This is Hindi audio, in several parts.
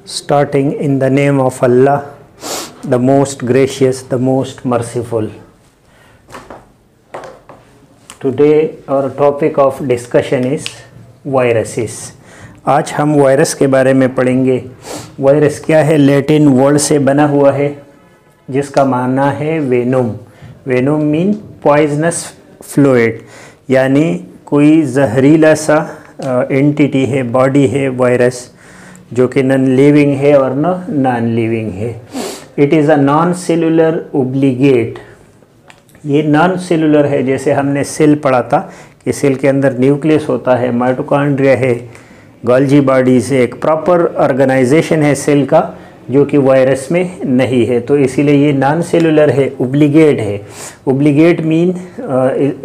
Starting in the name of Allah, the most gracious, the most merciful. Today our topic of discussion is viruses. आज हम वायरस के बारे में पढ़ेंगे। वायरस क्या है? लैटिन वर्ड से बना हुआ है जिसका माना है venom. Venom mean poisonous fluid, यानी कोई जहरीला सा एंटिटी है, बॉडी है वायरस, जो कि नॉन लिविंग है और नॉन लिविंग है। It is a non cellular obligate. ये नॉन सेलुलर है, जैसे हमने सेल पढ़ा था कि सेल के अंदर न्यूक्लियस होता है, माइटोकॉन्ड्रिया है, गोल्जी बॉडीज है, एक प्रॉपर ऑर्गेनाइजेशन है सेल का, जो कि वायरस में नहीं है। तो इसीलिए ये नॉन सेलुलर है, ओब्लिगेट है। Obligate mean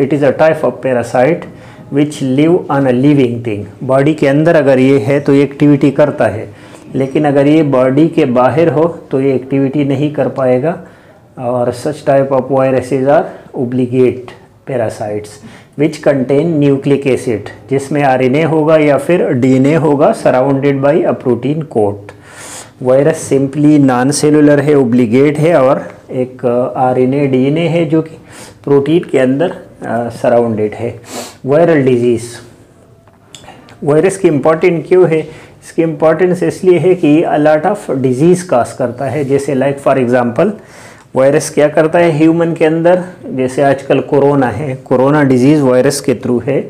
it is a type of parasite which live on a living thing. Body के अंदर अगर ये है तो ये एक्टिविटी करता है, लेकिन अगर ये बॉडी के बाहर हो तो ये एक्टिविटी नहीं कर पाएगा। और such type of viruses are obligate parasites which contain nucleic acid, जिसमें आरएनए होगा या फिर डीएनए होगा surrounded by a protein coat. Virus simply non cellular है, ओब्लिगेट है, और एक आरएनए डीएनए है जो कि प्रोटीन के अंदर सराउंडेड है। वायरल डिजीज़, वायरस की इम्पॉर्टेंट क्यों है? इसकी इम्पॉर्टेंस इसलिए है कि ये लॉट ऑफ डिजीज़ काज करता है। जैसे लाइक फॉर एग्जांपल वायरस क्या करता है ह्यूमन के अंदर, जैसे आजकल कोरोना है, कोरोना डिजीज़ वायरस के थ्रू है।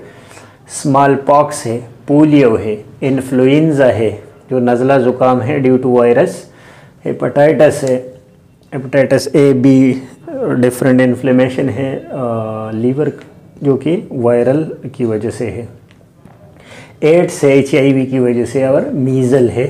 स्मॉल पॉक्स है, पोलियो है, इन्फ्लुएंजा है जो नज़ला ज़ुकाम है ड्यू टू वायरस, हेपेटाइटिस है, hepatitis A B, different inflammation है लीवर जो कि वायरल की वजह से है, एड्स है HIV की वजह से, और मीज़ल है,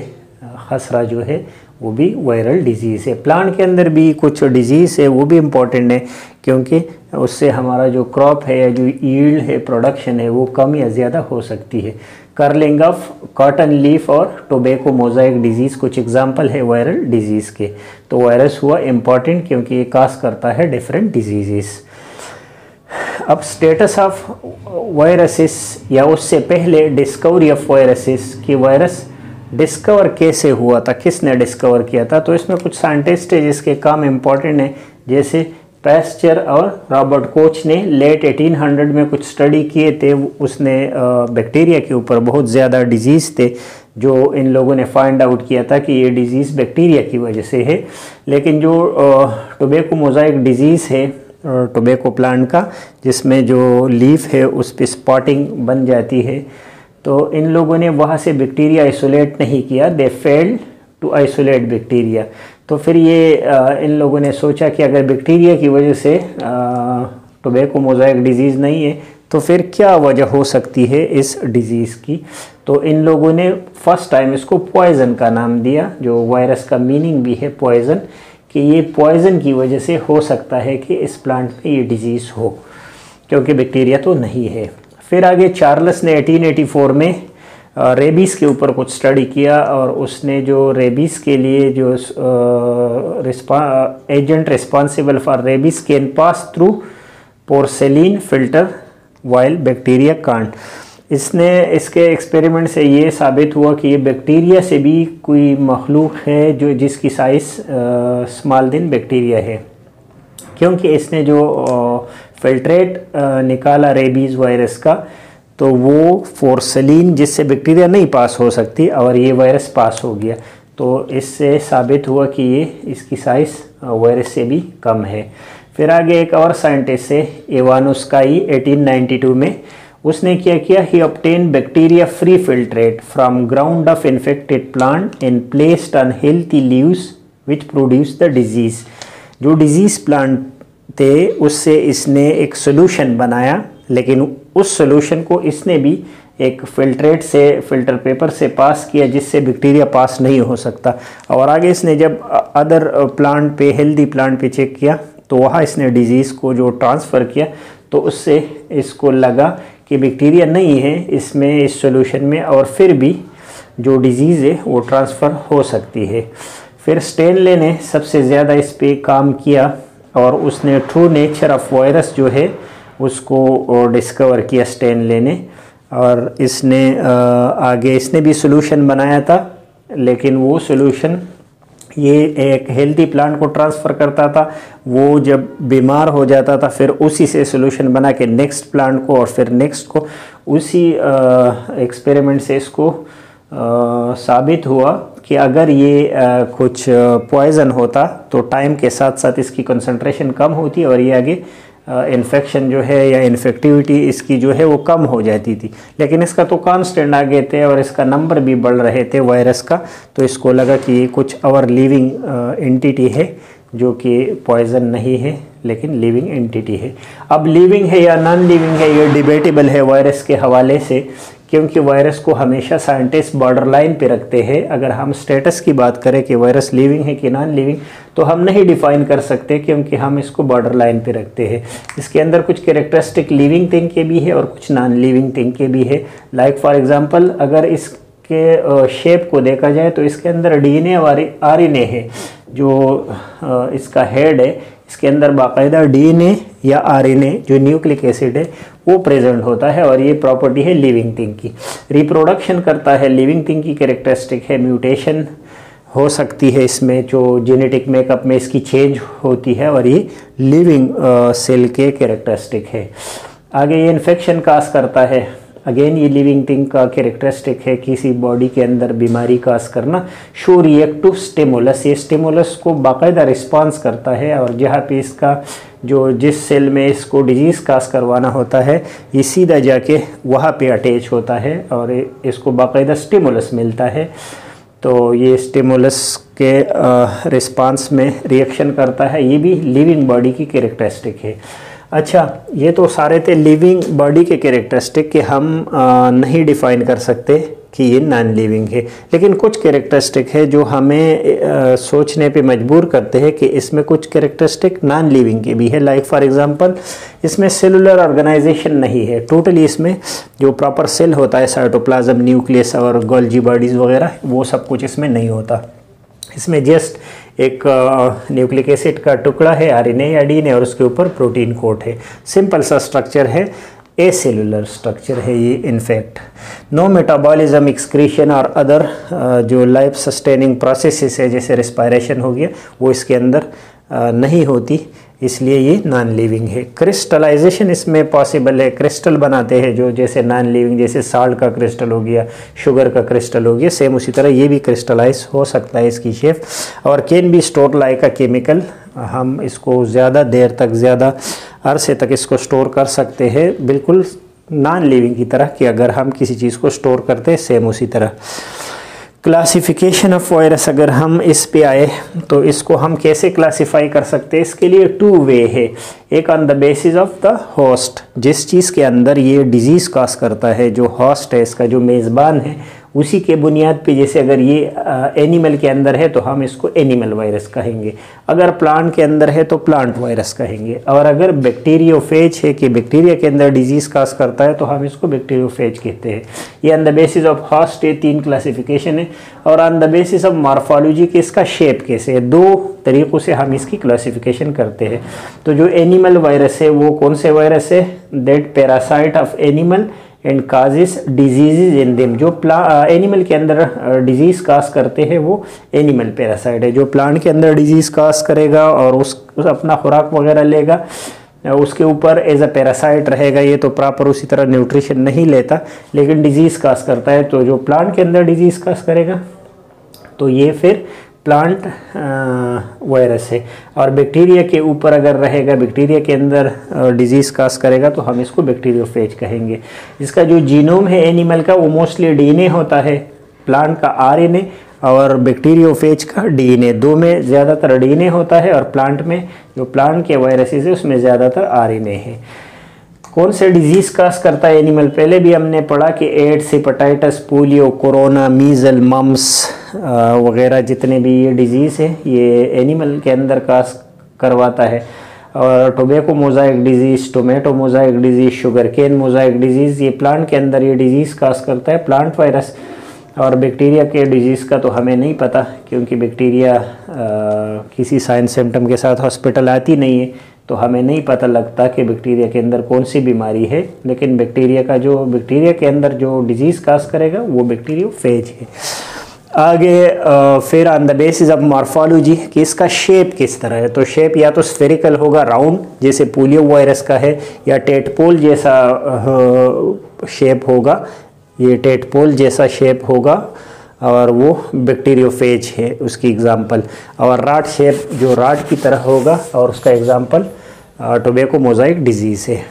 खसरा जो है वो भी वायरल डिजीज़ है। प्लांट के अंदर भी कुछ डिजीज़ है, वो भी इम्पॉर्टेंट है, क्योंकि उससे हमारा जो क्रॉप है या जो यील्ड है, प्रोडक्शन है, वो कम या ज़्यादा हो सकती है। कर्लिंग ऑफ कॉटन लीफ और टोबैको मोज़ाइक डिजीज़ कुछ एग्जांपल है वायरल डिजीज़ के। तो वायरस हुआ इम्पॉर्टेंट क्योंकि ये काज करता है डिफरेंट डिजीज़। अब स्टेटस ऑफ वायरसेस, या उससे पहले डिस्कवरी ऑफ वायरसेस, कि वायरस डिस्कवर कैसे हुआ था, किसने डिस्कवर किया था। तो इसमें कुछ साइंटिस्ट है जिसके काम इम्पॉर्टेंट है, जैसे पैस्चर और रॉबर्ट कोच ने लेट 1800 में कुछ स्टडी किए थे। उसने बैक्टीरिया के ऊपर बहुत ज़्यादा डिजीज़ थे जो इन लोगों ने फाइंड आउट किया था कि ये डिजीज़ बैक्टीरिया की वजह से है। लेकिन जो टोबैको मोज़ाइक डिजीज़ है टोबैको प्लांट का, जिसमें जो लीफ है उस पर स्पॉटिंग बन जाती है, तो इन लोगों ने वहाँ से बैक्टीरिया आइसोलेट नहीं किया, they failed to isolate bacteria. तो फिर ये इन लोगों ने सोचा कि अगर बैक्टीरिया की वजह से टोबैको मोज़ाइक डिजीज़ नहीं है तो फिर क्या वजह हो सकती है इस डिज़ीज़ की। तो इन लोगों ने फर्स्ट टाइम इसको पॉइज़न का नाम दिया, जो वायरस का मीनिंग भी है पॉइज़न, कि ये पॉइज़न की वजह से हो सकता है कि इस प्लांट में ये डिजीज़ हो, क्योंकि बैक्टीरिया तो नहीं है। फिर आगे चार्ल्स ने 1884 में रेबीज़ के ऊपर कुछ स्टडी किया, और उसने जो रेबीज़ के लिए जो agent responsible for rabies can pass through पोर्सेलिन filter while bacteria can't. इसके एक्सपेरिमेंट से ये साबित हुआ कि ये बैक्टीरिया से भी कोई मखलूक है जो जिसकी साइज़ स्मॉल दिन बैक्टीरिया है, क्योंकि इसने जो फिल्ट्रेट निकाला रेबीज़ वायरस का, तो वो फोर्सलिन जिससे बैक्टीरिया नहीं पास हो सकती, और ये वायरस पास हो गया। तो इससे साबित हुआ कि ये इसकी साइज़ वायरस से भी कम है। फिर आगे एक और साइंटिस्ट है इवानोस्काई, 1892 में उसने क्या किया, he obtained bacteria free filtrate from ground of infected plant and placed on healthy leaves which produce the disease. जो डिजीज़ प्लांट थे उससे इसने एक सोल्यूशन बनाया, लेकिन उस सोल्यूशन को इसने भी एक फिल्ट्रेट से, फिल्टर पेपर से पास किया, जिससे बैक्टीरिया पास नहीं हो सकता। और आगे इसने जब अदर प्लांट पे, हेल्दी प्लांट पे चेक किया, तो वहाँ इसने डिजीज़ को जो ट्रांसफ़र किया, तो उससे इसको लगा कि बैक्टीरिया नहीं है इसमें, इस सोल्यूशन में, और फिर भी जो डिजीज़ है वो ट्रांसफ़र हो सकती है। फिर स्टेनले ने सबसे ज़्यादा इस पे काम किया, और उसने ट्रू नेचर ऑफ वायरस जो है उसको डिस्कवर किया स्टेनले ने। और इसने आगे इसने भी सोल्यूशन बनाया था लेकिन वो सोल्यूशन ये एक हेल्दी प्लांट को ट्रांसफ़र करता था। वो जब बीमार हो जाता था फिर उसी से सोल्यूशन बना के नेक्स्ट प्लांट को और फिर नेक्स्ट को, उसी एक्सपेरिमेंट से इसको साबित हुआ कि अगर ये कुछ पॉइज़न होता तो टाइम के साथ साथ इसकी कंसंट्रेशन कम होती और ये आगे इन्फेक्शन जो है या इन्फेक्टिविटी इसकी जो है वो कम हो जाती थी। लेकिन इसका तो कांस्टेंट आगे थे और इसका नंबर भी बढ़ रहे थे वायरस का, तो इसको लगा कि ये कुछ और लिविंग एंटिटी है जो कि पॉइज़न नहीं है लेकिन लिविंग एंटिटी है। अब लिविंग है या नॉन लिविंग है ये डिबेटेबल है वायरस के हवाले से, क्योंकि वायरस को हमेशा साइंटिस्ट बॉर्डर लाइन पे रखते हैं। अगर हम स्टेटस की बात करें कि वायरस लिविंग है कि नॉन लिविंग, तो हम नहीं डिफ़ाइन कर सकते क्योंकि हम इसको बॉर्डर लाइन पे रखते हैं। इसके अंदर कुछ कैरेक्टरिस्टिक लिविंग थिंग के भी है और कुछ नॉन लिविंग थिंग के भी है। लाइक फॉर एग्जांपल अगर इसके शेप को देखा जाए तो इसके अंदर डीएनए और आरएनए है। जो इसका हेड है इसके अंदर बाकायदा डीएनए या आरएनए जो न्यूक्लिक एसिड है वो प्रेजेंट होता है और ये प्रॉपर्टी है लिविंग थिंग की। रिप्रोडक्शन करता है लिविंग थिंग की कैरेक्टरिस्टिक है। म्यूटेशन हो सकती है इसमें, जो जेनेटिक मेकअप में इसकी चेंज होती है और ये लिविंग सेल के कैरेक्टरिस्टिक है। आगे ये इन्फेक्शन काज करता है। अगेन ये लिविंग थिंग का कैरेक्टरिस्टिक है किसी बॉडी के अंदर बीमारी काज करना। शो रिएक्ट टू स्टिमुलस, ये स्टिमुलस को बाकायदा रिस्पांस करता है और जहाँ पे इसका जो जिस सेल में इसको डिजीज़ काज करवाना होता है ये सीधा जाके वहाँ पे अटैच होता है और इसको बाकायदा स्टिमुलस मिलता है। तो ये स्टिमुलस के रिस्पांस में रिएक्शन करता है। ये भी लिविंग बॉडी की कैरेक्टरिस्टिक है। अच्छा, ये तो सारे थे लिविंग बॉडी के कैरेक्टरिस्टिक कि हम नहीं डिफ़ाइन कर सकते कि ये नॉन लिविंग है, लेकिन कुछ कैरेक्टरिस्टिक है जो हमें सोचने पे मजबूर करते हैं कि इसमें कुछ कैरेक्टरिस्टिक नॉन लिविंग के भी है। लाइक फॉर एग्जांपल इसमें सेलुलर ऑर्गेनाइजेशन नहीं है टोटली। इसमें जो प्रॉपर सेल होता है साइटोप्लाज्म, न्यूक्लियस और गोल्जी बॉडीज़ वगैरह वो सब कुछ इसमें नहीं होता। इसमें जस्ट एक न्यूक्लिक एसिड का टुकड़ा है, आरएनए या डीएनए, और उसके ऊपर प्रोटीन कोट है। सिंपल सा स्ट्रक्चर है, एसेलुलर स्ट्रक्चर है ये। इनफैक्ट नो मेटाबॉलिज्म, एक्सक्रीशन और अदर जो लाइफ सस्टेनिंग प्रोसेसेस है जैसे रेस्पिरेशन हो गया वो इसके अंदर नहीं होती, इसलिए ये नॉन लिविंग है। क्रिस्टलाइजेशन इसमें पॉसिबल है, क्रिस्टल बनाते हैं जो जैसे नॉन लिविंग, जैसे साल्ट का क्रिस्टल हो गया, शुगर का क्रिस्टल हो गया, सेम उसी तरह ये भी क्रिस्टलाइज हो सकता है इसकी शेप। और can be store like a chemical, हम इसको ज़्यादा देर तक, ज़्यादा अरसे तक इसको स्टोर कर सकते हैं, बिल्कुल नॉन लिविंग की तरह कि अगर हम किसी चीज़ को स्टोर करते हैं सेम उसी तरह। क्लासिफिकेशन ऑफ वायरस, अगर हम इस पे आए तो इसको हम कैसे क्लासिफाई कर सकते हैं? इसके लिए टू वे है। एक on the basis of the host, जिस चीज़ के अंदर ये डिजीज़ काज करता है, जो होस्ट है इसका, जो मेज़बान है, उसी के बुनियाद पे, जैसे अगर ये एनिमल के अंदर है तो हम इसको एनिमल वायरस कहेंगे, अगर प्लांट के अंदर है तो प्लांट वायरस कहेंगे, और अगर बैक्टीरियोफेज है कि बैक्टीरिया के अंदर डिजीज़ काज करता है तो हम इसको बैक्टीरियोफेज कहते हैं। ये on the basis of host ये 3 क्लासिफिकेशन है। और on the basis of morphology के इसका शेप कैसे है, 2 तरीक़ों से हम इसकी क्लासिफिकेशन करते हैं। तो जो एनिमल वायरस है वो कौन से वायरस है? That parasite of animal and causes disease in them, जो एनिमल के अंदर डिजीज़ काज करते हैं वो एनिमल पैरासाइट है। जो प्लांट के अंदर डिजीज़ काज करेगा और उस अपना खुराक वगैरह लेगा, उसके ऊपर एज अ पैरासाइट रहेगा, ये तो प्रॉपर उसी तरह न्यूट्रिशन नहीं लेता लेकिन डिजीज़ काज करता है। तो जो प्लांट के अंदर डिजीज़ काज करेगा तो ये फिर प्लांट वायरस है। और बैक्टीरिया के ऊपर अगर रहेगा, बैक्टीरिया के अंदर डिजीज़ काज करेगा तो हम इसको बैक्टीरियोफेज कहेंगे। इसका जो जीनोम है एनिमल का वो मोस्टली डीएनए होता है, प्लांट का आरएनए और बैक्टीरियोफेज का डीएनए। 2 में ज़्यादातर डीएनए होता है और प्लांट में, जो प्लांट के वायरसेस है उसमें ज़्यादातर आरएनए है। कौन से डिजीज़ काज करता है एनिमल? पहले भी हमने पढ़ा कि AIDS, hepatitis, polio, corona, measles, mumps वगैरह जितने भी ये डिजीज़ है ये एनिमल के अंदर काज करवाता है। और tobacco mosaic disease, tomato mosaic disease, sugarcane mosaic disease, ये प्लांट के अंदर ये डिजीज़ काज करता है, प्लांट वायरस। और बैक्टीरिया के डिजीज़ का तो हमें नहीं पता क्योंकि बैक्टीरिया किसी साइन सिम्टम के साथ हॉस्पिटल आती नहीं है, तो हमें नहीं पता लगता कि बैक्टीरिया के अंदर कौन सी बीमारी है। लेकिन बैक्टीरिया के अंदर जो डिजीज़ काज करेगा वो बैक्टीरियोफेज है। आगे फिर on the basis of morphology कि इसका शेप किस तरह है, तो शेप या तो स्फेरिकल होगा राउंड जैसे पोलियो वायरस का है, या टेटपोल जैसा शेप होगा, ये टेटपोल जैसा शेप होगा, और वो बैक्टीरियोफेज है उसकी एग्जांपल, और राट शेप जो राट की तरह होगा, और उसका एग्जांपल टोबैको मोजाइक डिजीज़ है।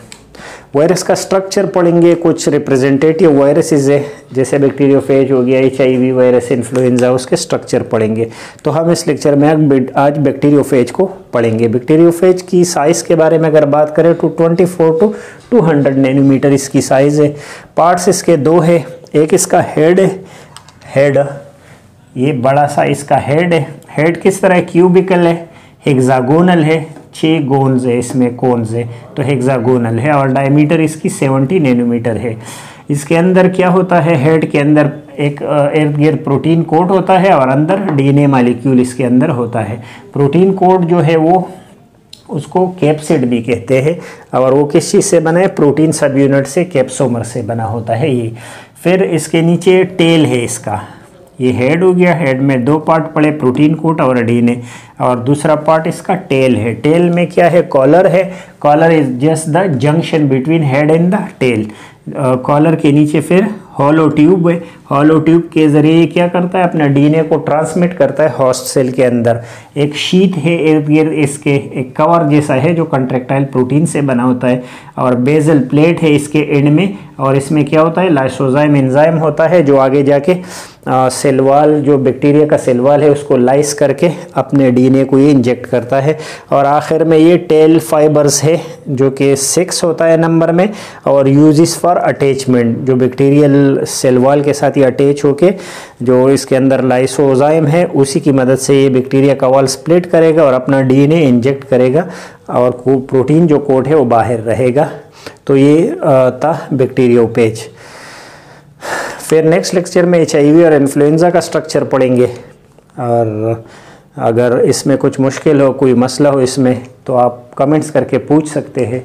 वायरस का स्ट्रक्चर पढ़ेंगे, कुछ रिप्रेजेंटेटिव वायरसेस है जैसे बैक्टीरियोफेज हो गया, HIV वायरस, इन्फ्लुएंजा, उसके स्ट्रक्चर पढ़ेंगे। तो हम इस लेक्चर में आज बैक्टीरियोफेज को पढ़ेंगे। बैक्टीरियोफेज की साइज़ के बारे में अगर बात करें तो 24 to 200 नैनोमीटर इसकी साइज़ है। पार्ट्स इसके दो है, एक इसका हेड है, हेड ये बड़ा सा इसका हेड है। हेड किस तरह क्यूबिकल है, हेक्सागोनल है, 6 गोन्स है इसमें, कोन्स है, तो हेक्सागोनल है, और डायमीटर इसकी 70 नैनोमीटर है। इसके अंदर क्या होता है, हेड के अंदर एक इर्द गिर्द प्रोटीन कोट होता है, और अंदर DNA मालिक्यूल इसके अंदर होता है। प्रोटीन कोट जो है वो उसको कैप्सिड भी कहते हैं, और वो किस चीज़ से बना है, प्रोटीन सब यूनिट से, कैप्सोमर से बना होता है ये। फिर इसके नीचे टेल है इसका, ये हेड हो गया, हेड में 2 पार्ट पड़े, प्रोटीन कोट और DNA, और दूसरा पार्ट इसका टेल है। टेल में क्या है, कॉलर है, collar is just the junction between head and the tail. Collar के नीचे फिर हॉलो ट्यूब है, हॉलो ट्यूब के ज़रिए ये क्या करता है, अपना DNA को ट्रांसमिट करता है होस्ट सेल के अंदर। एक शीट है इर्द गिर्द इसके, एक कवर जैसा है जो कंट्रेक्टाइल प्रोटीन से बना होता है, और बेजल प्लेट है इसके एंड में, और इसमें क्या होता है, लाइसोजाइम एंजाइम होता है जो आगे जाके सेल वॉल, जो बैक्टीरिया का सेल वॉल है उसको लाइस करके अपने DNA को ये इंजेक्ट करता है। और आखिर में ये टेल फाइबर्स है जो कि 6 होता है नंबर में, और यूजेस फॉर अटैचमेंट, जो बैक्टीरियल सेल वॉल के साथ ये अटैच होके जो इसके अंदर लाइसोजाइम है उसी की मदद से ये बैक्टीरिया का वॉल स्प्लिट करेगा और अपना DNA इंजेक्ट करेगा, और प्रोटीन जो कोट है वो बाहर रहेगा। तो ये था बैक्टीरियोफेज। फिर नेक्स्ट लेक्चर में HIV और इन्फ्लुएंजा का स्ट्रक्चर पढ़ेंगे, और अगर इसमें कुछ मुश्किल हो, कोई मसला हो इसमें, तो आप कमेंट्स करके पूछ सकते हैं।